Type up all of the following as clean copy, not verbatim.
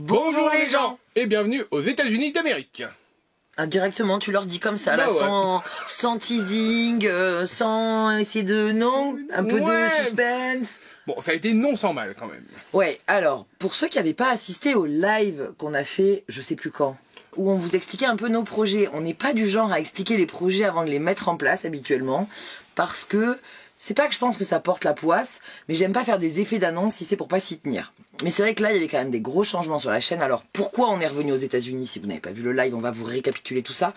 Bonjour les gens et bienvenue aux États-Unis d'Amérique. Directement, tu leur dis comme ça, là, ouais. sans teasing, sans essayer de... Non, un peu de suspense. Bon, ça a été non sans mal quand même. Ouais, alors, pour ceux qui n'avaient pas assisté au live qu'on a fait, je sais plus quand, où on vous expliquait un peu nos projets, on n'est pas du genre à expliquer les projets avant de les mettre en place habituellement, parce que... C'est pas que je pense que ça porte la poisse, mais j'aime pas faire des effets d'annonce si c'est pour pas s'y tenir. Mais c'est vrai que là, il y avait quand même des gros changements sur la chaîne. Alors, pourquoi on est revenu aux États-Unis? Si vous n'avez pas vu le live, on va vous récapituler tout ça.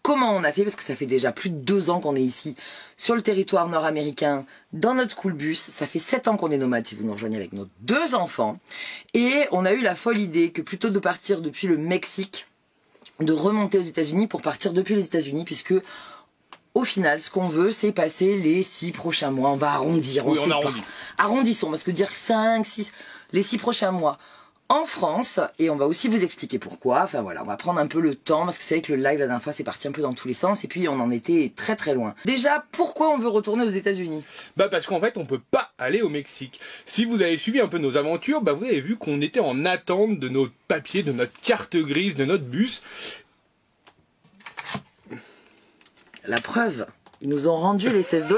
Comment on a fait? Parce que ça fait déjà plus de 2 ans qu'on est ici, sur le territoire nord-américain, dans notre school bus. Ça fait 7 ans qu'on est nomades, si vous nous rejoignez avec nos 2 enfants. Et on a eu la folle idée que plutôt de partir depuis le Mexique, de remonter aux États-Unis pour partir depuis les États-Unis, puisque... Au final, ce qu'on veut, c'est passer les 6 prochains mois. On va arrondir, on arrondit. Arrondissons, parce que dire 5, 6, les 6 prochains mois en France. Et on va aussi vous expliquer pourquoi. Enfin voilà, on va prendre un peu le temps, parce que c'est vrai que le live la dernière fois, c'est parti un peu dans tous les sens. Et puis, on en était très très loin. Déjà, pourquoi on veut retourner aux États-Unis? Parce qu'en fait, on peut pas aller au Mexique. Si vous avez suivi un peu nos aventures, vous avez vu qu'on était en attente de nos papiers, de notre carte grise, de notre bus. La preuve, ils nous ont rendu les $16.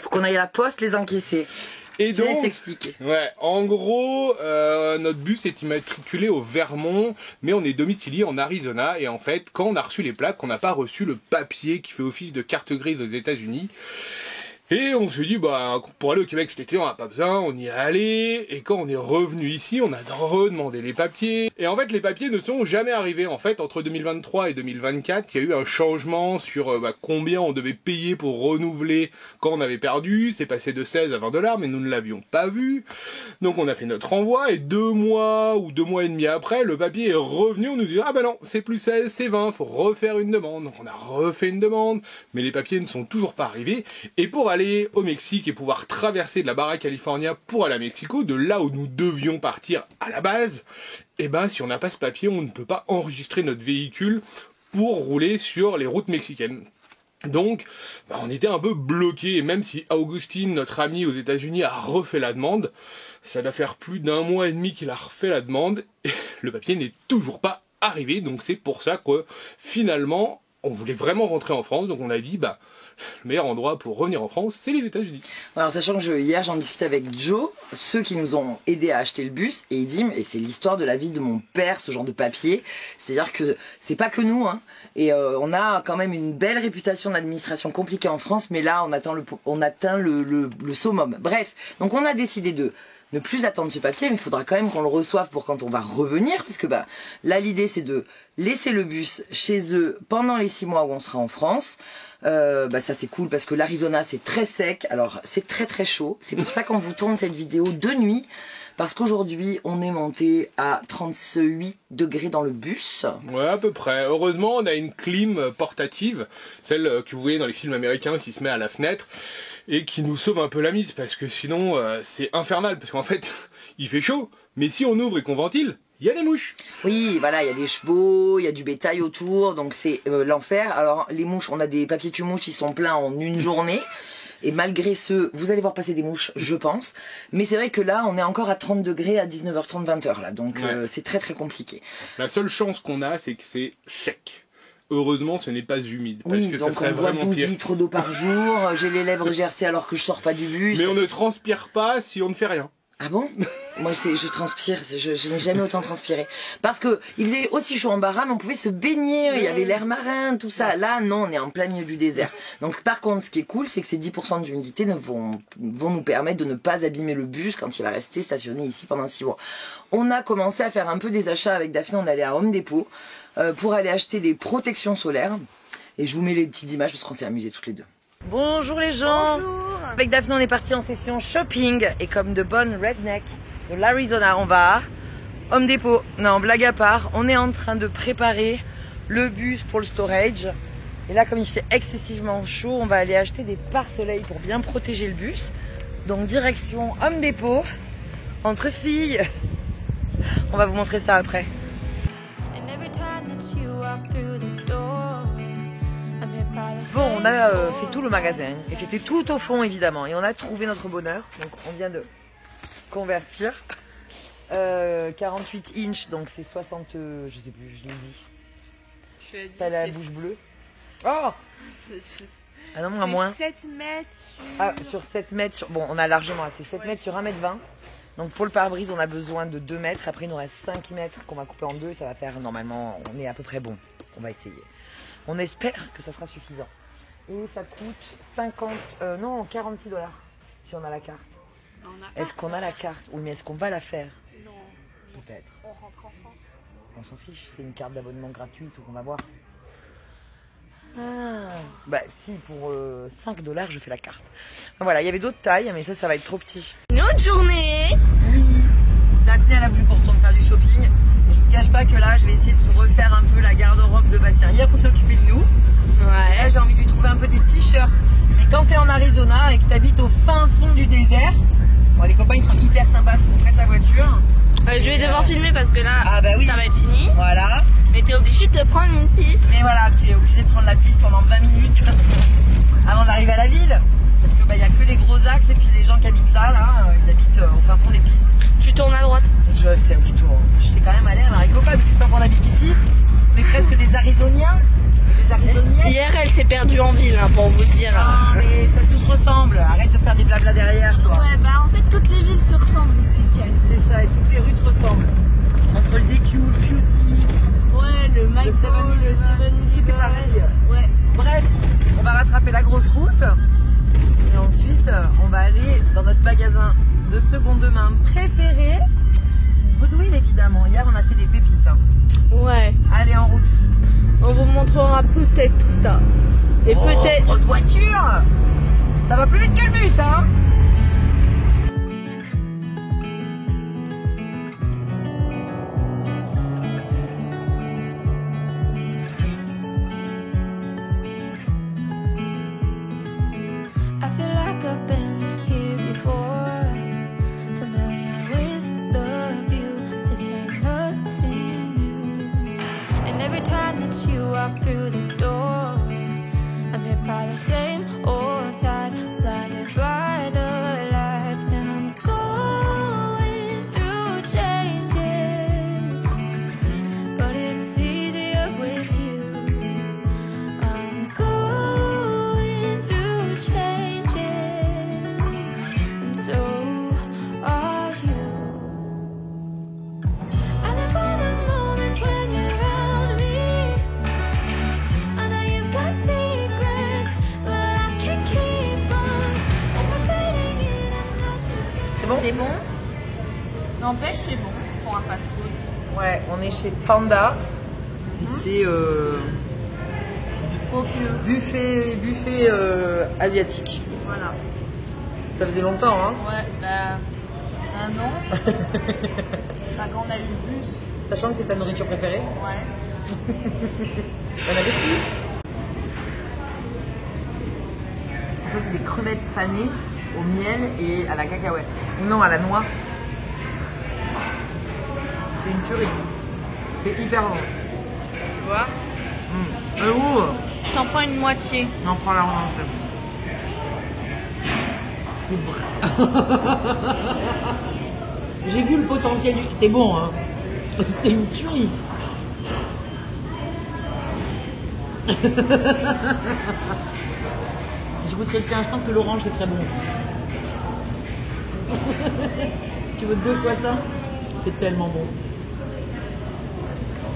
Faut qu'on aille à la poste les encaisser. Et donc, je vais t'expliquer. Ouais, en gros, notre bus est immatriculé au Vermont, mais on est domicilié en Arizona. Et en fait, quand on a reçu les plaques, on n'a pas reçu le papier qui fait office de carte grise aux États-Unis. Et on s'est dit, pour aller au Québec cet été, on n'a pas besoin, on y est allé. Et quand on est revenu ici, on a redemandé les papiers. Et en fait, les papiers ne sont jamais arrivés. En fait, entre 2023 et 2024, il y a eu un changement sur combien on devait payer pour renouveler quand on avait perdu. C'est passé de 16 à $20, mais nous ne l'avions pas vu. Donc on a fait notre renvoi, et 2 mois ou 2 mois et demi après, le papier est revenu. On nous dit, non, c'est plus 16, c'est 20, faut refaire une demande. Donc on a refait une demande, mais les papiers ne sont toujours pas arrivés. Et pour aller au Mexique et pouvoir traverser de la Baja California pour aller à Mexico, de là où nous devions partir à la base, si on n'a pas ce papier, on ne peut pas enregistrer notre véhicule pour rouler sur les routes mexicaines. Donc, on était un peu bloqué, et même si Augustine, notre ami aux États-Unis, a refait la demande, ça doit faire plus d'1 mois et demi qu'il a refait la demande, et le papier n'est toujours pas arrivé. Donc c'est pour ça que finalement, on voulait vraiment rentrer en France, donc on a dit, le meilleur endroit pour revenir en France, c'est les États-Unis. Alors, sachant que hier, j'en discutais avec Joe, ceux qui nous ont aidés à acheter le bus, et il dit, et c'est l'histoire de la vie de mon père, ce genre de papier. C'est-à-dire que c'est pas que nous, et on a quand même une belle réputation d'administration compliquée en France, mais là, on atteint le summum. Bref, donc on a décidé de ne plus attendre ce papier, mais il faudra quand même qu'on le reçoive pour quand on va revenir, puisque là, l'idée, c'est de laisser le bus chez eux pendant les 6 mois où on sera en France. Ça c'est cool parce que l'Arizona c'est très sec, alors c'est très très chaud. C'est pour ça qu'on vous tourne cette vidéo de nuit, parce qu'aujourd'hui on est monté à 38 degrés dans le bus. Ouais, à peu près. Heureusement on a une clim portative, celle que vous voyez dans les films américains qui se met à la fenêtre et qui nous sauve un peu la mise, parce que sinon c'est infernal, parce qu'en fait il fait chaud, mais si on ouvre et qu'on ventile, il y a des mouches. Oui, voilà, il y a des chevaux, il y a du bétail autour, donc c'est l'enfer. Alors les mouches, on a des papiers tue-mouches qui sont pleins en une journée. Et malgré ce, vous allez voir passer des mouches, je pense. Mais c'est vrai que là, on est encore à 30 degrés à 19h30, 20h là. Donc c'est très très compliqué. La seule chance qu'on a, c'est que c'est sec. Heureusement, ce n'est pas humide. Parce que donc ça serait on boit 12 pire. litres d'eau par jour. J'ai les lèvres gercées alors que je sors pas du bus. Mais on ne transpire pas si on ne fait rien. Ah bon? Moi, je transpire, je n'ai jamais autant transpiré. Parce que il faisait aussi chaud en Baja, mais on pouvait se baigner, il y avait l'air marin, tout ça. Là, non, on est en plein milieu du désert. Donc, par contre, ce qui est cool, c'est que ces 10% d'humidité vont nous permettre de ne pas abîmer le bus quand il va rester stationné ici pendant 6 mois. On a commencé à faire un peu des achats avec Daphné, on allait à Home Depot pour aller acheter des protections solaires. Et je vous mets les petites images parce qu'on s'est amusés toutes les deux. Bonjour les gens. Bonjour. Avec Daphné, on est parti en session shopping et comme de bonnes redneck de l'Arizona, on va à Home Depot. Non, blague à part, on est en train de préparer le bus pour le storage. Et là, comme il fait excessivement chaud, on va aller acheter des pare-soleil pour bien protéger le bus. Donc direction Home Depot, entre filles. On va vous montrer ça après. Bon, on a fait tout le magasin et c'était tout au fond évidemment et on a trouvé notre bonheur. Donc on vient de convertir 48 inch, donc c'est 60, je sais plus, je l'ai dit. Je l'ai dit, T'as la bouche bleue. Oh ah non, à moins. 7 mètres sur... Ah, sur 7 mètres. Bon, on a largement assez. 7 mètres sur 1m20. Donc pour le pare-brise, on a besoin de 2 mètres. Après, il nous reste 5 mètres qu'on va couper en deux. Ça va faire, normalement, on est à peu près bon. On va essayer. On espère que ça sera suffisant. Et ça coûte 46 $, si on a la carte. Est-ce qu'on a la carte? Oui, mais est-ce qu'on va la faire? Non. Peut-être. On rentre en France. On s'en fiche, c'est une carte d'abonnement gratuite, on va voir. Ah. Bah si, pour 5 $, je fais la carte. Voilà, il y avait d'autres tailles, mais ça va être trop petit. Une autre journée. Oui. Daphné, elle a voulu qu'on retourne faire du shopping. Et je vous cache pas que là, je vais essayer de se refaire un peu la garde-robe de Bastien. Hier, on s'est occupé de nous. Ouais. Là, j'ai envie de lui trouver un peu des t-shirts. Mais quand t'es en Arizona et que t'habites au fin fond du désert, bon, les copains, ils sont hyper sympas parce qu'ils nous prêtent la voiture. Je vais devoir filmer parce que là, Ah bah oui. ça va être fini. Voilà. Mais t'es obligé de te prendre une piste. Mais voilà, t'es obligé de prendre la piste pendant 20 minutes avant d'arriver à la ville. Parce que bah y a que les gros axes et puis les gens qui habitent là, ils habitent au fin fond des pistes. Tu tournes à droite. Je sais où je tourne. Je sais quand même aller à Maricopa depuis le temps qu'on habite ici. On est presque des Arizoniens. Des Arizoniens. Hier, elle s'est perdue en ville, hein, pour vous dire. Ah, mais ça tous ressemble. Arrête de faire des blabla derrière, toi. Ouais, bah en fait, toutes les villes se ressemblent ici, C'est ça, et toutes les rues se ressemblent. Entre le DQ, le QC, Ouais, le McDo, le 7-Eleven. tout est pareil. Ouais. Bref, on va rattraper la grosse route. Et ensuite, on va aller dans notre magasin de seconde main préféré. Goodwill, évidemment. Hier, on a fait des pépites. Ouais. Allez, en route. On vous montrera peut-être tout ça. Et peut-être... Grosse voiture. Ça va plus vite que le bus, hein. I feel like I've been here before, familiar with the view. This ain't nothing new. And every time that you walk through the door, I'm hit by the same old side, blinded by the lights, and I'm going through changes, but it's easier with you. I'm going through changes, and so are you. I live for the moments when you're around me. I know you've got secrets, but I can't keep on. And we're fading in and out together. C'est bon? C'est bon. N'empêche, c'est bon pour un fast-food. Ouais, on est chez Panda. Et c'est Copieux. buffet asiatique. Voilà. Ça faisait longtemps, hein. Ouais, bah... Un an. Bah, quand on a eu le bus. Sachant que c'est ta nourriture préférée. Ouais. Bon appétit. Ça, c'est des crevettes panées au miel et à la cacahuète. Non, à la noix. C'est une tuerie. C'est hyper bon. Tu vois. Je t'en prends une moitié. On en prend la entière. C'est vrai. J'ai vu le potentiel du... C'est bon, hein. C'est une tuerie. Je goûterai le tien. Je pense que l'orange, c'est très bon aussi. Tu veux 2 fois ça? C'est tellement bon.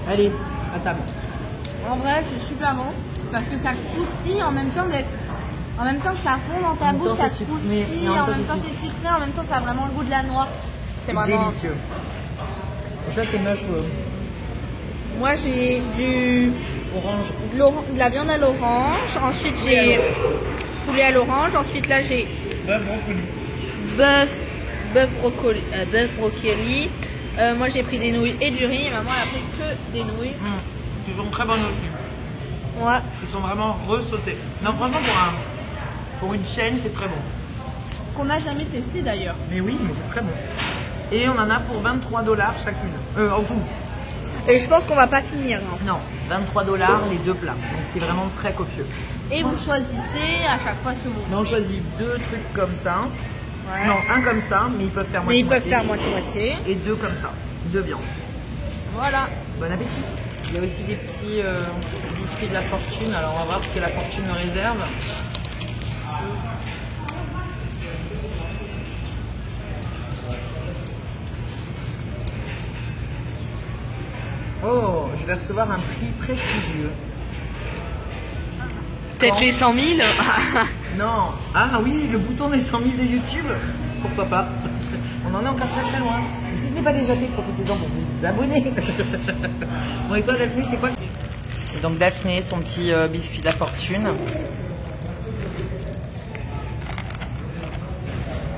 Allez, à table. En vrai, c'est super bon. Parce que ça croustille en même temps d'être... En même temps que ça fond dans ta En même bouche, temps, ça c'est croustille, sucré, en même temps c'est sucré, en même temps ça a vraiment le goût de la noix. C'est vraiment... délicieux. Et ça, c'est mushroom. Moi j'ai du... Orange. de la viande à l'orange, ensuite j'ai poulet à l'orange, ensuite là j'ai bœuf brocoli. Moi j'ai pris des nouilles et du riz, maman elle a pris que des nouilles. Ils sont très bonnes aussi. Ouais. Ils sont vraiment ressautés. Non, franchement, pour une chaîne, c'est très bon. Qu'on n'a jamais testé d'ailleurs. Mais oui, mais c'est très bon. Et on en a pour 23 $ chacune. En tout. Et je pense qu'on va pas finir. Hein. Non, 23 $ les 2 plats. Donc c'est vraiment très copieux. Et vous choisissez à chaque fois ce que vous Mais on choisit 2 trucs comme ça. Ouais. Non, un comme ça, mais ils peuvent faire Mais ils peuvent moitié-moitié. faire moitié-moitié. Et deux comme ça, deux viandes. Voilà. Bon appétit. Il y a aussi des petits biscuits de la fortune. Alors on va voir ce que la fortune me réserve. Oh, je vais recevoir un prix prestigieux. Peut-être les 100 000. Non. Ah oui, le bouton des 100 000 de YouTube. Pourquoi pas? On en est encore très très loin. Et si ce n'est pas déjà fait, profitez-en pour vous abonner. Bon, et toi, Daphné, c'est quoi? Et donc, Daphné, son petit biscuit de la fortune.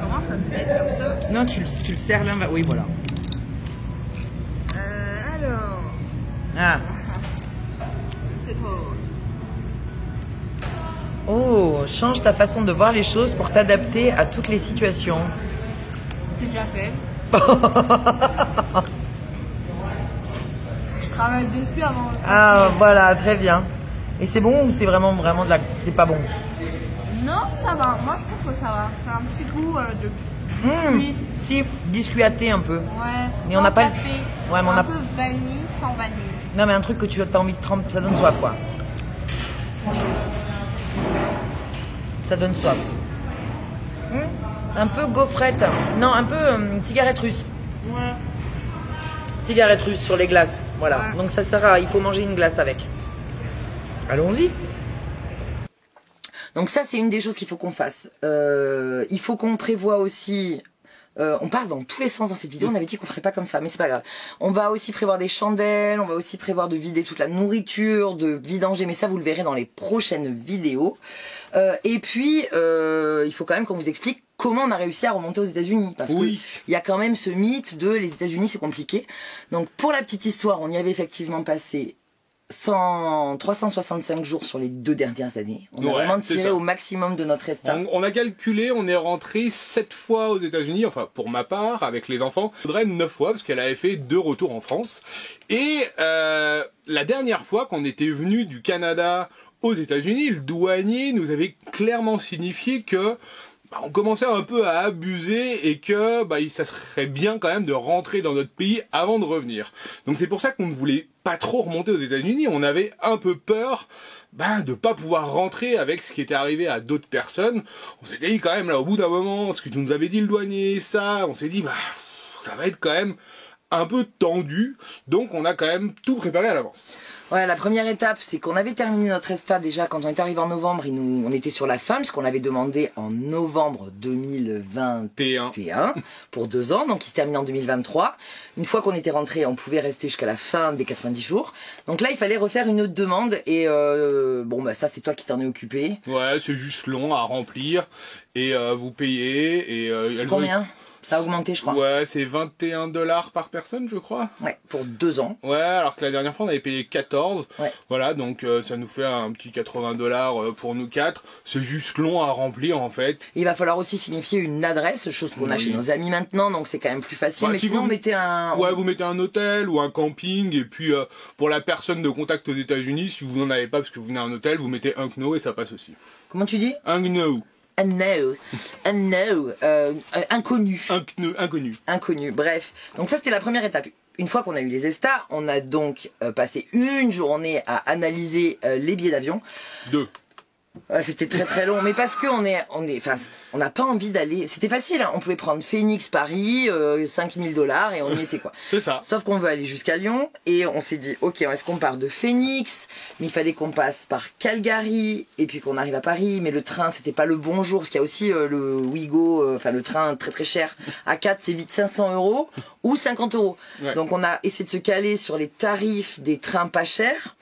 Comment ça se fait comme ça? Non, tu le sers l'un. Oui, voilà. Alors, Ah. c'est trop. Oh, change ta façon de voir les choses pour t'adapter à toutes les situations. C'est déjà fait. Je travaille dessus avant. Ah, voilà, très bien. Et c'est bon ou c'est vraiment de la... C'est pas bon? Non, ça va. Moi, je trouve que ça va. C'est un petit goût de Mmh, si, biscuitaté un peu. Ouais. Mais on n'a pas le- café. Ouais, mais on un a- peu vanille sans vanille. Non, mais un truc que tu as envie de tremper, ça donne soif, quoi. Ça donne soif. Un peu gaufrette. Non, un peu cigarette russe. Ouais. Cigarette russe sur les glaces. Voilà. Ouais. Donc ça sert à... Il faut manger une glace avec. Allons-y. Donc ça, c'est une des choses qu'il faut qu'on fasse. Il faut qu'on prévoie aussi... on part dans tous les sens dans cette vidéo. On avait dit qu'on ferait pas comme ça, mais c'est pas grave. On va aussi prévoir des chandelles. On va aussi prévoir de vider toute la nourriture, de vidanger. Mais ça, vous le verrez dans les prochaines vidéos. Et puis, il faut quand même qu'on vous explique comment on a réussi à remonter aux États-Unis. Parce Oui. que il y a quand même ce mythe de les États-Unis, c'est compliqué. Donc, pour la petite histoire, on y avait effectivement passé 365 jours sur les 2 dernières années. On a Ouais, vraiment c'est tiré ça. au maximum de notre estat. On a calculé, on est rentré 7 fois aux États-Unis, enfin pour ma part, avec les enfants. Audrey 9 fois, parce qu'elle avait fait 2 retours en France. Et la dernière fois qu'on était venu du Canada aux États-Unis, le douanier nous avait clairement signifié que on commençait un peu à abuser et que ça serait bien quand même de rentrer dans notre pays avant de revenir. Donc c'est pour ça qu'on ne voulait pas trop remonter aux États-Unis. On avait un peu peur de pas pouvoir rentrer avec ce qui était arrivé à d'autres personnes. On s'était dit quand même là au bout d'un moment, ce que nous avait dit le douanier, ça, on s'est dit ça va être quand même un peu tendu. Donc on a quand même tout préparé à l'avance. Ouais, la première étape, c'est qu'on avait terminé notre estat déjà quand on est arrivé en novembre. On était sur la fin, puisqu'on l'avait demandé en novembre 2021 pour 2 ans. Donc il se termine en 2023. Une fois qu'on était rentré, on pouvait rester jusqu'à la fin des 90 jours. Donc là, il fallait refaire une autre demande. Et ça, c'est toi qui t'en es occupé. Ouais, c'est juste long à remplir et vous payez. Et Combien? Ça a augmenté, je crois. Ouais, c'est $21 par personne, je crois. Ouais, pour 2 ans. Ouais, alors que la dernière fois, on avait payé 14. Ouais. Voilà, donc ça nous fait un petit $80 pour nous 4. C'est juste long à remplir, en fait. Il va falloir aussi signifier une adresse, chose qu'on a Oui. chez nos amis maintenant, donc c'est quand même plus facile. Ouais, mais si sinon, vous- on mettait un... Ouais, vous mettez un hôtel ou un camping, et puis pour la personne de contact aux États-Unis, si vous n'en avez pas parce que vous venez à un hôtel, vous mettez un CNO et ça passe aussi. Comment tu dis? Un CNO. Un no, inconnu. Un CNO inconnu. Inconnu, bref. Donc ça, c'était la première étape. Une fois qu'on a eu les estats, on a donc passé une journée à analyser les billets d'avion. 2. C'était très très long, mais parce que on n'a pas envie d'aller. C'était facile, hein. On pouvait prendre Phoenix, Paris, $5 000 et on y était quoi. C'est ça. Sauf qu'on veut aller jusqu'à Lyon et on s'est dit, ok, est-ce qu'on part de Phoenix? Mais il fallait qu'on passe par Calgary et puis qu'on arrive à Paris. Mais le train, c'était pas le bon jour parce qu'il y a aussi le Ouigo, le train très très cher. À 4, c'est vite 500 € ou 50 €. Ouais. Donc on a essayé de se caler sur les tarifs des trains pas chers.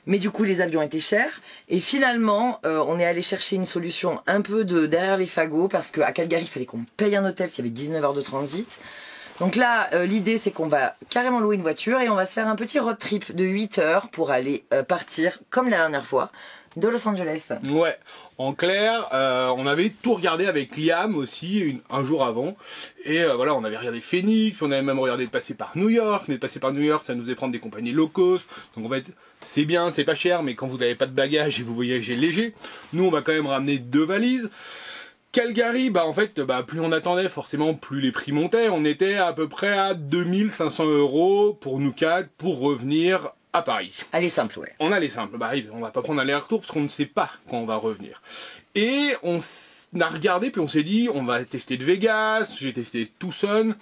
Mais du coup, les avions étaient chers. Et finalement, on est allé chercher une solution un peu derrière les fagots. Parce qu'à Calgary, il fallait qu'on paye un hôtel, parce qu'il y avait 19 heures de transit. Donc là, l'idée, c'est qu'on va carrément louer une voiture. Et on va se faire un petit road trip de 8 heures pour aller partir, comme la dernière fois, de Los Angeles. Ouais, en clair, on avait tout regardé avec Liam aussi un jour avant, et voilà, on avait regardé Phoenix, on avait même regardé de passer par New York, mais de passer par New York, ça nous faisait prendre des compagnies low cost, donc en fait, c'est bien, c'est pas cher, mais quand vous n'avez pas de bagages et vous voyagez léger, nous on va quand même ramener 2 valises. Calgary, bah en fait, bah plus on attendait, forcément, plus les prix montaient. On était à peu près à 2500 € pour nous quatre pour revenir à Paris. Allez, simple, ouais. On a les simples. Bah on va pas prendre aller-retour parce qu'on ne sait pas quand on va revenir. Et on a regardé, puis on s'est dit, on va tester de Vegas. J'ai testé Tucson.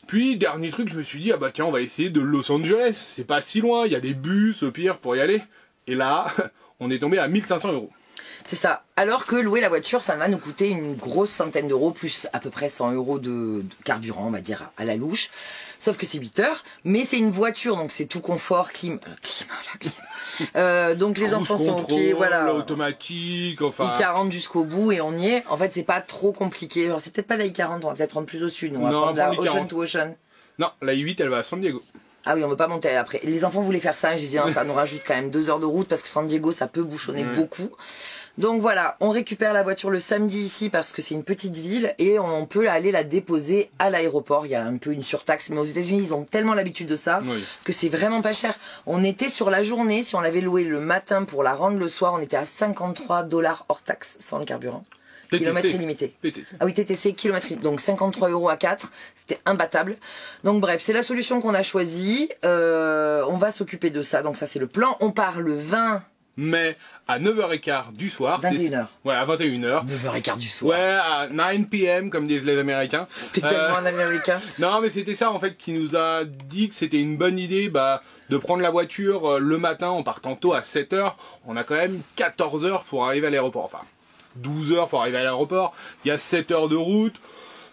Puis, dernier truc, je me suis dit, ah bah tiens, on va essayer de Los Angeles. C'est pas si loin, il y a des bus au pire pour y aller. Et là, on est tombé à 1500 €. C'est ça. Alors que louer la voiture, ça va nous coûter une grosse centaine d'euros, plus à peu près 100 € de carburant, on va dire, à la louche. Sauf que c'est 8 heures. Mais c'est une voiture, donc c'est tout confort, clim. Donc les enfants sont ok, voilà. Automatique, enfin. I40 jusqu'au bout et on y est. En fait, c'est pas trop compliqué. Alors, c'est peut-être pas la I40, on va peut-être prendre plus au sud. On va Non, prendre la on va prendre Ocean l'I40. to Ocean. Non, la i8, elle va à San Diego. Ah oui, on veut pas monter après. Les enfants voulaient faire ça, et j'ai dit, non, ça nous rajoute quand même 2 heures de route parce que San Diego, ça peut bouchonner beaucoup. Donc voilà, on récupère la voiture le samedi ici parce que c'est une petite ville et on peut aller la déposer à l'aéroport. Il y a un peu une surtaxe, mais aux États-Unis, ils ont tellement l'habitude de ça que c'est vraiment pas cher. On était sur la journée, si on l'avait loué le matin pour la rendre le soir, on était à 53 $ hors taxe sans le carburant. Kilomètre illimité. TTC. Ah oui, TTC, kilomètre illimité. Donc 53 € à 4, c'était imbattable. Donc bref, c'est la solution qu'on a choisie. On va s'occuper de ça. Donc ça, c'est le plan. On part le 20 Mais à 9h15 du soir. 21h. Ouais, à 21h. 9h15 du soir. Ouais, à 9 p.m. comme disent les Américains. T'es tellement un Américain. Non, mais c'était ça en fait qui nous a dit que c'était une bonne idée de prendre la voiture le matin en partant tôt à 7h. On a quand même 14 heures pour arriver à l'aéroport. Enfin, 12 heures pour arriver à l'aéroport. Il y a 7 heures de route.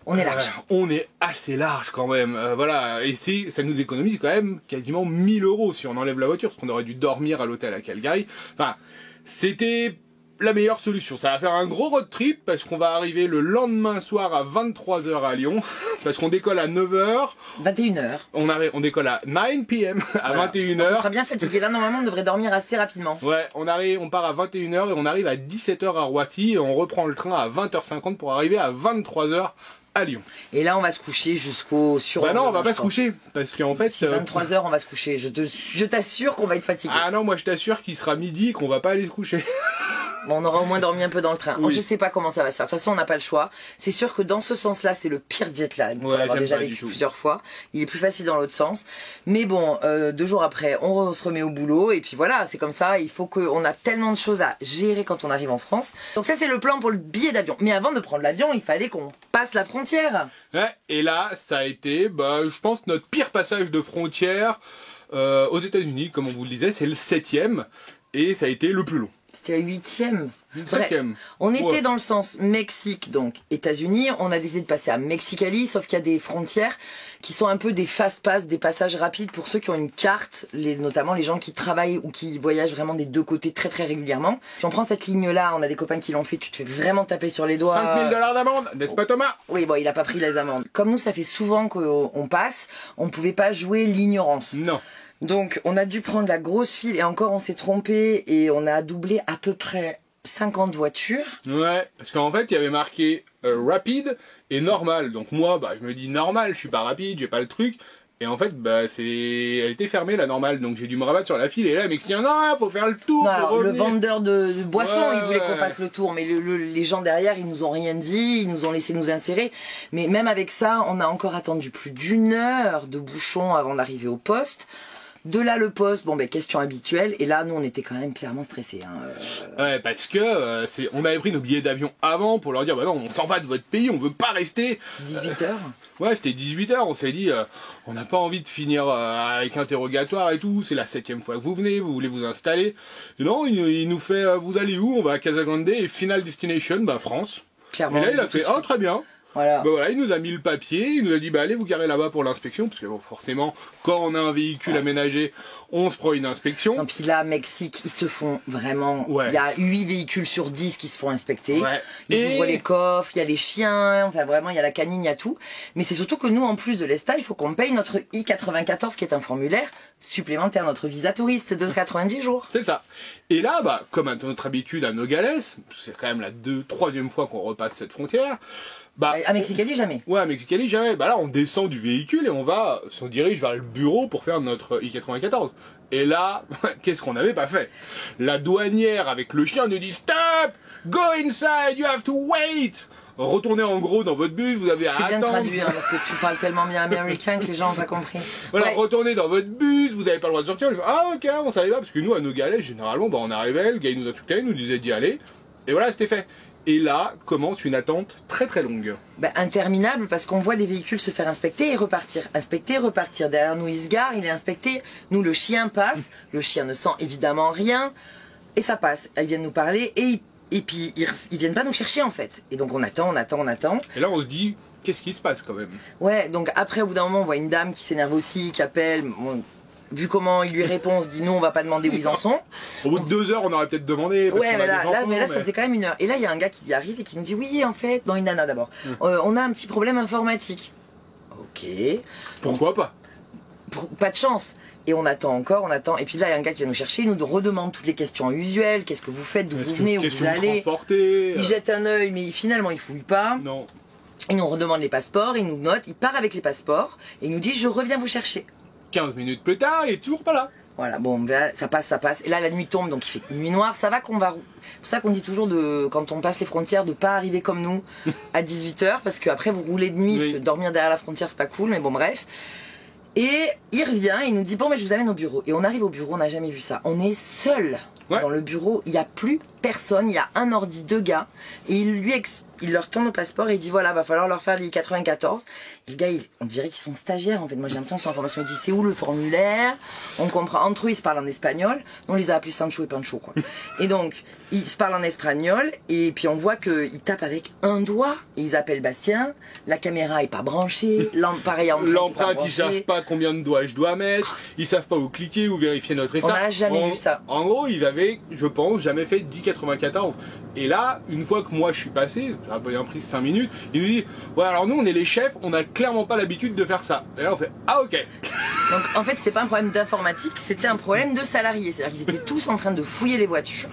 On est large. On est assez large quand même. Voilà. Et ça nous économise quand même quasiment 1000 € si on enlève la voiture, parce qu'on aurait dû dormir à l'hôtel à Calgary. Enfin, c'était la meilleure solution. Ça va faire un gros road trip parce qu'on va arriver le lendemain soir à 23h à Lyon. Parce qu'on décolle à 9h. 21h. On décolle à 9 p.m. à Voilà. 21h. On sera bien fatigué. Là, normalement, on devrait dormir assez rapidement. Ouais, on part à 21h et on arrive à 17h à Roissy et on reprend le train à 20h50 pour arriver à 23h à Lyon. Et là, on va se coucher jusqu'au sur. Bah non, on va pas se coucher parce qu'en fait. 23h, on va se coucher. Je t'assure qu'on va être fatigué. Ah non, moi je t'assure qu'il sera midi et qu'on va pas aller se coucher. Bon, on aura au moins dormi un peu dans le train. Oui. Je sais pas comment ça va se faire. De toute façon, on n'a pas le choix. C'est sûr que dans ce sens-là, c'est le pire jet lag. Pour Ouais, avoir j'aime déjà pas du vécu tout. plusieurs fois. Il est plus facile dans l'autre sens. Mais bon, 2 jours après, on se remet au boulot. Et puis voilà, c'est comme ça. Il faut on a tellement de choses à gérer quand on arrive en France. Donc ça, c'est le plan pour le billet d'avion. Mais avant de prendre l'avion, il fallait qu'on passe la frontière. Ouais, et là, ça a été, je pense, notre pire passage de frontière aux États-Unis. Comme on vous le disait, c'est le 7e et ça a été le plus long. C'était la 8e. Le Bref, 5e. on était Ouais. dans le sens Mexique, donc États-Unis. On a décidé de passer à Mexicali, sauf qu'il y a des frontières qui sont un peu des fast-pass, des passages rapides pour ceux qui ont une carte, notamment les gens qui travaillent ou qui voyagent vraiment des deux côtés très très régulièrement. Si on prend cette ligne-là, on a des copains qui l'ont fait, tu te fais vraiment taper sur les doigts. 5 000 $ d'amende, n'est-ce pas Thomas? Oui, bon, il a pas pris les amendes. Comme nous, ça fait souvent qu'on passe, on pouvait pas jouer l'ignorance. Non. Donc, on a dû prendre la grosse file et encore, on s'est trompé et on a doublé à peu près 50 voitures. Ouais, parce qu'en fait, il y avait marqué rapide et normal. Donc moi, je me dis normal, je suis pas rapide, j'ai pas le truc. Et en fait, elle était fermée la normale, donc j'ai dû me rabattre sur la file. Et là, le Mexicain, non, faut faire le tour. Non, faut alors, le revenir. vendeur de boissons, Ouais, il voulait qu'on ouais. fasse le tour, mais les gens derrière, ils nous ont rien dit, ils nous ont laissé nous insérer. Mais même avec ça, on a encore attendu plus d'1 heure de bouchon avant d'arriver au poste. De là, le poste, question habituelle. Et là, nous, on était quand même clairement stressés. Ouais, parce que on avait pris nos billets d'avion avant pour leur dire, non, on s'en va de votre pays, on veut pas rester. C'est 18 heures. Ouais, c'était 18h, on s'est dit, on n'a pas envie de finir avec interrogatoire et tout, c'est la 7e fois que vous venez, vous voulez vous installer. Et non, il nous fait, vous allez où? On va à Casagrande et Final Destination, France. Clairement. Et là, il a tout de fait, suite. oh, très bien. Voilà. Voilà, il nous a mis le papier, il nous a dit, allez vous garer là-bas pour l'inspection, parce que forcément, quand on a un véhicule aménagé, on se prend une inspection. Non, puis là, Mexique, ils se font vraiment... Ouais. Il y a 8 véhicules sur 10 qui se font inspecter. Ouais. Ils Et- ouvrent les coffres, il y a les chiens, enfin vraiment, il y a la canine, il y a tout. Mais c'est surtout que nous, en plus de l'ESTA, il faut qu'on paye notre I-94, qui est un formulaire supplémentaire, notre visa touriste de 90 jours. C'est ça. Et là, comme à notre habitude à Nogales, c'est quand même la 3e fois qu'on repasse cette frontière, À Mexicali, jamais. Ouais, à Mexicali, jamais. Là, on descend du véhicule et on se dirige vers le bureau pour faire notre I-94. Et là, qu'est-ce qu'on n'avait pas fait? La douanière avec le chien nous dit « Stop! Go inside, you have to wait !» retournez en gros dans votre bus, vous avez à Je viens de attendre. traduire parce que tu parles tellement bien américain que les gens n'ont pas compris. Voilà, Ouais. retournez dans votre bus, vous n'avez pas le droit de sortir. Ah ok, on savait pas, parce que nous à nos galets, généralement, on arrivait, le gars il nous insultait, il nous disait d'y aller, et voilà, c'était fait. Et là commence une attente très très longue. Ben, interminable parce qu'on voit des véhicules se faire inspecter et repartir. Inspecter, repartir. Derrière nous, il se gare, il est inspecté. Nous, le chien passe. Le chien ne sent évidemment rien. Et ça passe. Ils viennent nous parler et puis ils viennent pas nous chercher en fait. Et donc on attend. Et là on se dit, qu'est-ce qui se passe quand même? Ouais, donc après, au bout d'un moment, on voit une dame qui s'énerve aussi, qui appelle. Bon, vu comment il lui répond, on se dit, nous, on va pas demander où ils en sont. Au bout de 2 heures, on aurait peut-être demandé. Parce Ouais, qu'on mais a là, des enfants, mais là, ça faisait quand même 1 heure. Et là, il y a un gars qui arrive et qui nous dit, oui, en fait, dans une nana d'abord, on a un petit problème informatique. Ok. Pourquoi pas? Pas de chance. Et on attend. Et puis là, il y a un gars qui vient nous chercher, il nous redemande toutes les questions usuelles. Qu'est-ce que vous faites, d'où vous venez, où vous allez. Il jette un œil, mais finalement, il fouille pas. Non. Il nous redemande les passeports, il nous note, il part avec les passeports et il nous dit, je reviens vous chercher. 15 minutes plus tard, il est toujours pas là. Voilà, bon, ben, ça passe. Et là, la nuit tombe, donc il fait nuit noire. Ça va qu'on va. C'est pour ça qu'on dit toujours quand on passe les frontières, de pas arriver comme nous à 18h, parce qu'après vous roulez de nuit, Oui. parce que dormir derrière la frontière c'est pas cool, mais bon, bref. Et il revient, il nous dit, bon, mais je vous amène au bureau. Et on arrive au bureau, on n'a jamais vu ça. On est seul Ouais. dans le bureau, il n'y a plus personne, il y a un ordi, 2 gars, et il leur tourne au passeport et il dit, voilà, va falloir leur faire les 94. Et le gars, on dirait qu'ils sont stagiaires, en fait. Moi, j'ai l'impression que c'est en formation. Il dit, c'est où le formulaire? On comprend, entre eux, ils se parlent en espagnol. On les a appelés Sancho et Pancho, quoi. Et donc, ils se parlent en espagnol, et puis on voit qu'ils tapent avec un doigt, et ils appellent Bastien. La caméra est pas branchée, pareil, L'empreinte, ils savent pas combien de doigts je dois mettre, ils savent pas où cliquer, où vérifier notre état. On n'a jamais vu ça. En gros, ils avaient, je pense, jamais fait 10,94. Et là, une fois que moi je suis passé, ça a bien pris 5 minutes, ils nous disent, ouais, alors nous on est les chefs, on a clairement pas l'habitude de faire ça. Et là on fait, ah ok. Donc en fait c'est pas un problème d'informatique, c'était un problème de salariés. C'est-à-dire qu'ils étaient tous en train de fouiller les voitures.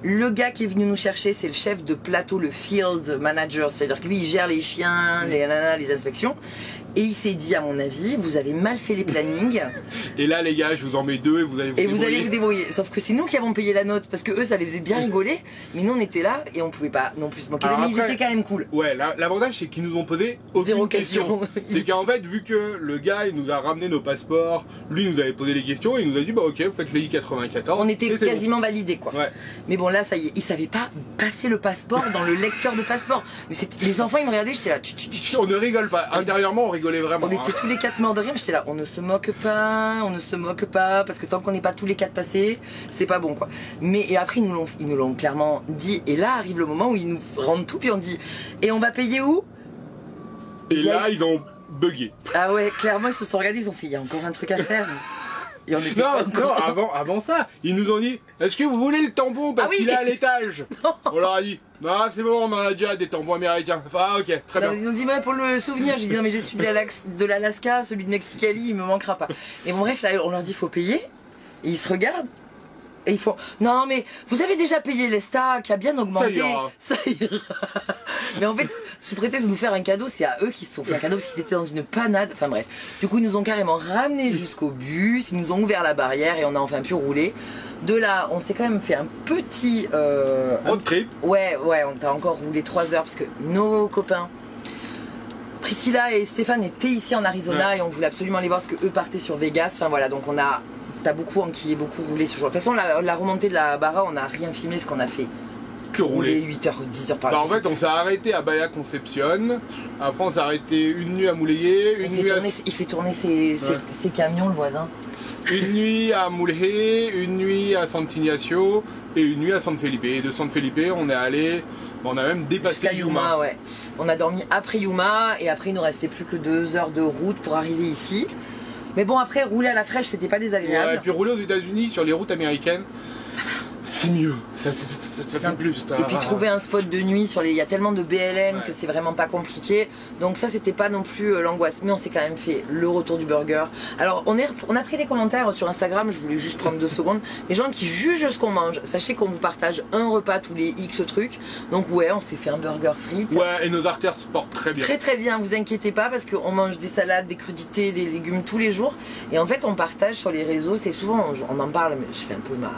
Le gars qui est venu nous chercher, c'est le chef de plateau, le field manager. C'est-à-dire que lui il gère les chiens, les nanas, les inspections. Et il s'est dit, à mon avis, vous avez mal fait les plannings. Et là les gars, je vous en mets 2 et vous allez vous Et débrouiller. vous allez vous débrouiller. Sauf que c'est nous qui avons payé la note, parce que eux ça les faisait bien rigoler. Mais nous on était là et on pouvait pas non plus se moquer. Alors Mais ils après- étaient quand même cool. Ouais, l'avantage c'est qu'ils nous ont posé aucune Zéro question. question. C'est qu'en fait, vu que le gars il nous a ramené nos passeports, lui il nous avait posé les questions, il nous a dit bah ok, vous faites le I-94. On était et c'est quasiment validés quoi. bon. Ouais. Mais bon là ça y est, ils savaient pas passer le passeport dans le lecteur de passeport. Mais les enfants ils me regardaient, j'étais là. On ne rigole pas. Intérieurement, on rigolait vraiment. On était tous les 4 morts de rire, mais j'étais là, on ne se moque pas, parce que tant qu'on n'est pas tous les 4 passés, c'est pas bon quoi. Mais et après ils nous l'ont clairement dit, et là arrive le moment où ils nous rendent tout, puis on dit, et on va payer où? Et là, ils ont bugué. Ah ouais, clairement ils se sont regardés, ils ont fait, il y a encore un truc à faire. Et on était Non, pas non, encore- avant ça, ils nous ont dit est-ce que vous voulez le tampon parce Ah oui. qu'il est à l'étage? On leur a dit non, c'est bon, on en a déjà des tampons américains. Enfin, ah, ok, très Non, bien. ils nous ont dit, mais pour le souvenir, je dis, non, mais j'ai celui de l'Alaska, celui de Mexicali, il me manquera pas. Et bon, bref, là, on leur dit, faut payer. Et ils se regardent. Et ils font, non, mais vous avez déjà payé l'ESTA qui a bien augmenté. Ça ira. Mais en fait, sous prétexte de nous faire un cadeau, c'est à eux qui se sont fait un cadeau parce qu'ils étaient dans une panade. Enfin bref. Du coup, ils nous ont carrément ramenés jusqu'au bus, ils nous ont ouvert la barrière et on a enfin pu rouler. De là, on s'est quand même fait un petit. Road trip. Ouais, on t'a encore roulé 3 heures parce que nos copains, Priscilla et Stéphane étaient ici en Arizona et on voulait absolument les voir parce que eux partaient sur Vegas. Enfin voilà, donc t'as beaucoup enquillé, beaucoup roulé ce jour. De toute façon, la remontée de la Barra, on n'a rien filmé parce qu'on a fait Que rouler. 8h, 10h par là. Bah, en fait, on s'est arrêté à Bahia Concepcion. Après, on s'est arrêté une nuit à Moulégué, il fait tourner ses camions, le voisin. une nuit à Moulégué, une nuit à San Ignacio et une nuit à San Felipe. Et de San Felipe, on est allé. On a même dépassé Jusqu'à Yuma, ouais. On a dormi après Yuma et après il nous restait plus que 2 heures de route pour arriver ici. Mais bon, après rouler à la fraîche, c'était pas désagréable. Ouais, et puis rouler aux États-Unis sur les routes américaines, c'est mieux. Ça fait plus. Et puis trouver un spot de nuit il y a tellement de BLM Ouais. que c'est vraiment pas compliqué. Donc ça c'était pas non plus l'angoisse. Mais on s'est quand même fait le retour du burger. Alors on a pris des commentaires sur Instagram, je voulais juste prendre 2 secondes. Les gens qui jugent ce qu'on mange. Sachez qu'on vous partage un repas tous les X trucs. Donc ouais, on s'est fait un burger frites. Ouais, et nos artères se portent très bien. Très très bien, vous inquiétez pas parce qu'on mange des salades, des crudités, des légumes tous les jours. Et en fait on partage sur les réseaux, c'est souvent, on en parle, mais je fais un peu ma...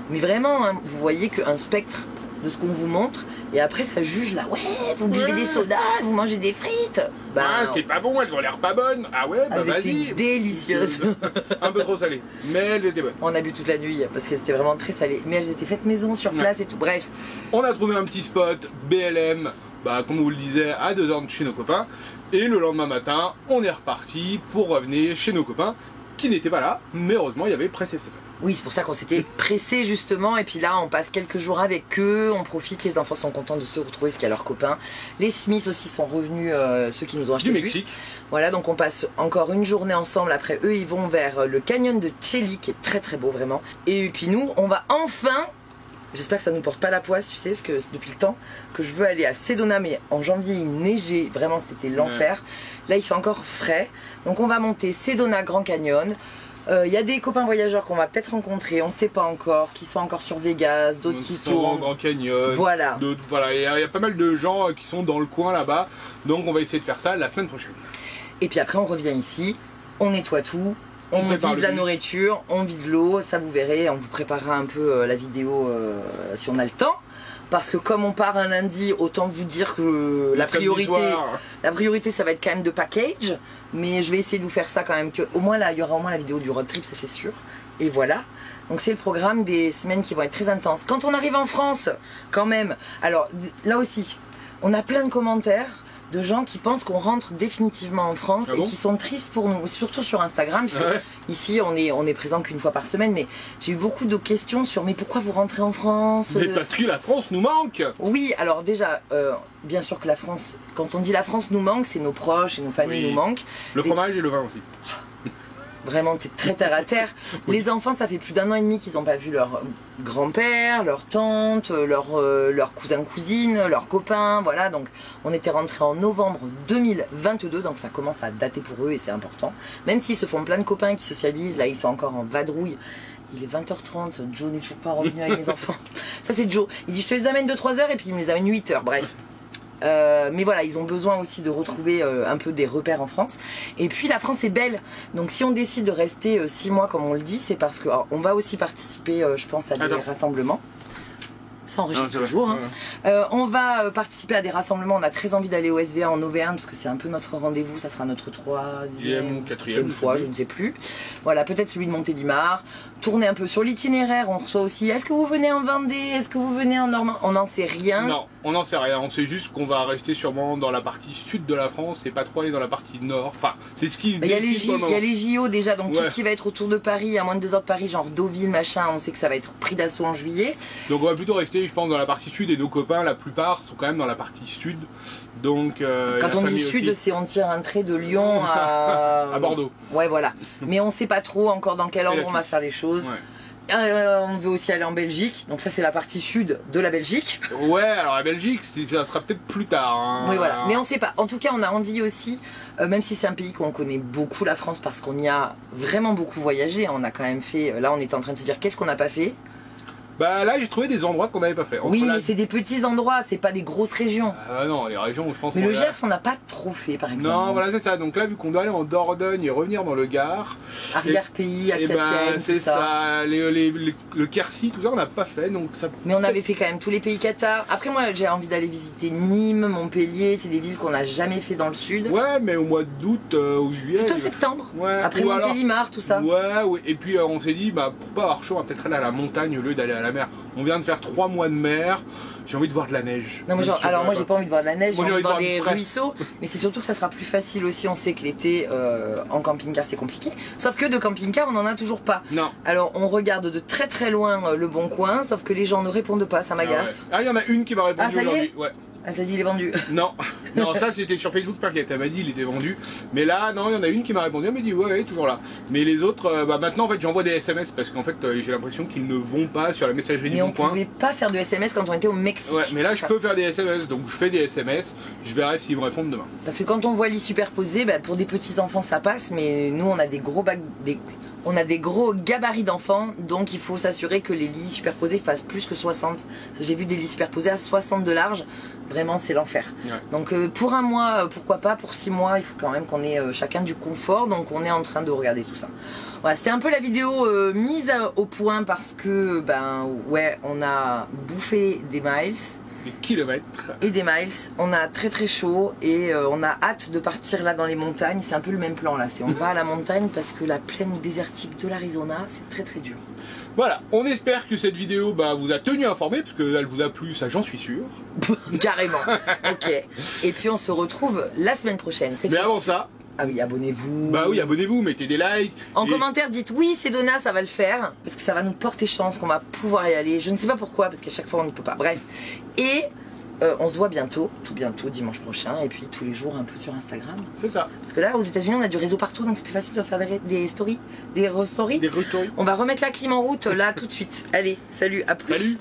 Mais vraiment, hein, vous voyez qu'un spectre de ce qu'on vous montre, et après ça juge là, ouais, vous buvez des sodas, vous mangez des frites. Bah, Ah, c'est pas bon, elles ont l'air pas bonnes. Ah ouais, bah elles vas-y. étaient délicieuses. Un peu trop salé, mais elles étaient bonnes. On a bu toute la nuit parce que c'était vraiment très salé, mais elles étaient faites maison sur place et tout. Bref, On a trouvé un petit spot BLM, bah, comme on vous le disait, à 2h de chez nos copains. Et le lendemain matin, on est reparti pour revenir chez nos copains qui n'étaient pas là, mais heureusement il y avait Presse et Stéphane. oui, c'est pour ça qu'on s'était pressé justement. Et puis là, on passe quelques jours avec eux, on profite. Les enfants sont contents de se retrouver parce qu'il y a leurs copains. Les Smiths aussi sont revenus, ceux qui nous ont acheté Du le bus. Mexique. Voilà, donc on passe encore une journée ensemble. Après, eux, ils vont vers le canyon de Chelly, qui est très très beau vraiment. Et puis nous, on va enfin. J'espère que ça nous porte pas la poisse, tu sais, parce que c'est depuis le temps que je veux aller à Sedona, mais en janvier il neigeait, vraiment c'était l'enfer. Là il fait encore frais, donc on va monter Sedona Grand Canyon. Il y a des copains voyageurs qu'on va peut-être rencontrer, on sait pas encore, qui sont encore sur Vegas, d'autres qui Sont en tournent. Grand Canyon. Voilà. D'autres, voilà, il y a pas mal de gens qui sont dans le coin là-bas, donc on va essayer de faire ça la semaine prochaine. Et puis après on revient ici, on nettoie tout, on prépare vide le la bus. nourriture, on vide l'eau, ça vous verrez, on vous préparera un peu la vidéo si on a le temps. Parce que comme on part un lundi, autant vous dire que la Le samedi priorité, soir. la priorité ça va être quand même de package. Mais je vais essayer de vous faire ça quand même, que au moins là il y aura au moins la vidéo du road trip, ça c'est sûr. Et voilà. Donc c'est le programme des semaines qui vont être très intenses. Quand on arrive en France, quand même, alors là aussi, on a plein de commentaires de gens qui pensent qu'on rentre définitivement en France Ah et bon qui sont tristes pour nous, surtout sur Instagram, parce que Ouais. ici on est présent qu'une fois par semaine, mais j'ai eu beaucoup de questions sur mais pourquoi vous rentrez en France Mais parce que la France nous manque. Oui, alors déjà, bien sûr que la France, quand on dit la France nous manque, c'est nos proches et nos familles Oui. nous manquent. Le fromage et le vin aussi. Vraiment, t'es très terre à terre. Les enfants, ça fait plus d'1 an et demi qu'ils n'ont pas vu leur grand-père, leur tante, leurs cousins, cousines, leurs copains, voilà. Donc, on était rentrés en novembre 2022, donc ça commence à dater pour eux et c'est important. Même s'ils se font plein de copains qui socialisent, là, ils sont encore en vadrouille. Il est 20h30, Joe n'est toujours pas revenu avec mes enfants. Ça, c'est Joe. Il dit, je te les amène de 3h et puis il me les amène 8h, bref. Mais voilà, ils ont besoin aussi de retrouver un peu des repères en France. Et puis la France est belle. Donc si on décide de rester 6 mois comme on le dit, c'est parce qu'on va aussi participer, je pense, à des Attends. rassemblements. Ça enregistre Ah, ça va. toujours. Hein. On va participer à des rassemblements. On a très envie d'aller au SVA en Auvergne parce que c'est un peu notre rendez-vous. Ça sera notre 3e ou 4e fois, je ne sais plus. Voilà, peut-être celui de Montélimar. Tourner un peu sur l'itinéraire. On reçoit aussi. Est-ce que vous venez en Vendée? Est-ce que vous venez en Normandie? On n'en sait rien. Non, on n'en sait rien. On sait juste qu'on va rester sûrement dans la partie sud de la France et pas trop aller dans la partie nord. Enfin, c'est ce qui se Il y a les décide pour le il y a moment. les JO déjà, donc tout Ouais. ce qui va être autour de Paris, à moins de 2 heures de Paris, genre Deauville, machin, on sait que ça va être pris d'assaut en juillet. Donc on va plutôt rester, je pense, dans la partie sud et nos copains, la plupart, sont quand même dans la partie sud. Donc Quand la on dit famille sud, aussi. c'est on tire un trait de Lyon à... À Bordeaux. Ouais, voilà. Mais on sait pas trop encore dans quel Et la ordre on va Suisse. faire les choses. Ouais. On veut aussi aller en Belgique, donc ça c'est la partie sud de la Belgique. Ouais, alors la Belgique, ça sera peut-être plus tard. Hein. Oui, voilà. Mais on sait pas. En tout cas, on a envie aussi, même si c'est un pays qu'on connaît beaucoup, la France, parce qu'on y a vraiment beaucoup voyagé. On a quand même fait. Là, on est en train de se dire qu'est-ce qu'on n'a pas fait. Bah là, j'ai trouvé des endroits qu'on n'avait pas fait. Entre Oui, la- mais c'est des petits endroits, c'est pas des grosses régions. Ah non, les régions, je pense. Mais qu'on le verra. Gers, on n'a pas trop fait, par exemple. Non, voilà, c'est ça. Donc là, vu qu'on doit aller en Dordogne et revenir dans le Gard, Arrière-pays, à et ben Capitaine, c'est tout ça. ça. Le Quercy, tout ça, on n'a pas fait. Donc ça. Mais on avait fait quand même tous les pays Qatar. Après, moi, j'ai envie d'aller visiter Nîmes, Montpellier. C'est des villes qu'on n'a jamais fait dans le sud. Ouais, mais au mois d'août ou juillet. Plutôt septembre. Ouais. Après ou alors- Montélimar, tout ça. Ouais, ouais. Et puis on s'est dit, bah pour pas avoir chaud, on va peut-être aller à la montagne au lieu d'aller à la mer. On vient de faire 3 mois de mer. J'ai envie de voir de la neige. Non, mais genre, Je sais alors moi j'ai pas envie de voir de la neige, j'ai Moi, envie de voir du des frais. ruisseaux, mais c'est surtout que ça sera plus facile aussi. On sait que l'été en camping-car c'est compliqué, sauf que de camping-car on en a toujours pas. Non. Alors on regarde de très très loin le Bon Coin, sauf que les gens ne répondent pas, ça Ah, ouais. m'agace. Ah, il y en a une qui m'a répondu Ah, ça y est aujourd'hui. Ouais. Ah, vas-y, il est vendu. Non, non, ça c'était sur Facebook Market. Elle m'a dit il était vendu. Mais là, non, il y en a une qui m'a répondu. Elle m'a dit ouais, toujours là. Mais les autres, bah maintenant en fait j'envoie des SMS parce qu'en fait j'ai l'impression qu'ils ne vont pas sur la messagerie Mais du on Bon Coin. pouvait pas faire de SMS quand on était au Mexique. Ouais, mais là C'est je ça. peux faire des SMS, donc je fais des SMS. Je verrai s'ils me répondent demain. Parce que quand on voit lits superposés, bah, pour des petits enfants ça passe, mais nous on a des gros bacs, On a des gros gabarits d'enfants, donc il faut s'assurer que les lits superposés fassent plus que 60. Parce que j'ai vu des lits superposés à 60 de large, vraiment c'est l'enfer. Ouais. Donc pour un mois, pourquoi pas, pour 6 mois, il faut quand même qu'on ait chacun du confort, donc on est en train de regarder tout ça. Voilà, c'était un peu la vidéo mise au point parce que, ben ouais, on a bouffé des miles. Des kilomètres. Et des miles, on a très très chaud et on a hâte de partir là dans les montagnes. C'est un peu le même plan là, c'est on va à la montagne parce que la plaine désertique de l'Arizona c'est très très dur. Voilà, on espère que cette vidéo vous a tenu informé, parce qu'elle vous a plu, ça j'en suis sûr. Carrément, ok. Et puis on se retrouve la semaine prochaine. Mais avant ça, ah oui, abonnez-vous. bah oui, abonnez-vous, mettez des likes. En et- commentaire, dites oui, c'est Donna, ça va le faire. Parce que ça va nous porter chance, qu'on va pouvoir y aller. Je ne sais pas pourquoi, parce qu'à chaque fois on ne peut pas. Bref. Et on se voit bientôt, tout bientôt, dimanche prochain. Et puis tous les jours un peu sur Instagram. C'est ça, Parce que là, aux États-Unis, on a du réseau partout, donc c'est plus facile de faire des stories, des stories. des retours. On va remettre la clim en route là tout de suite. Allez, salut, à plus. Salut.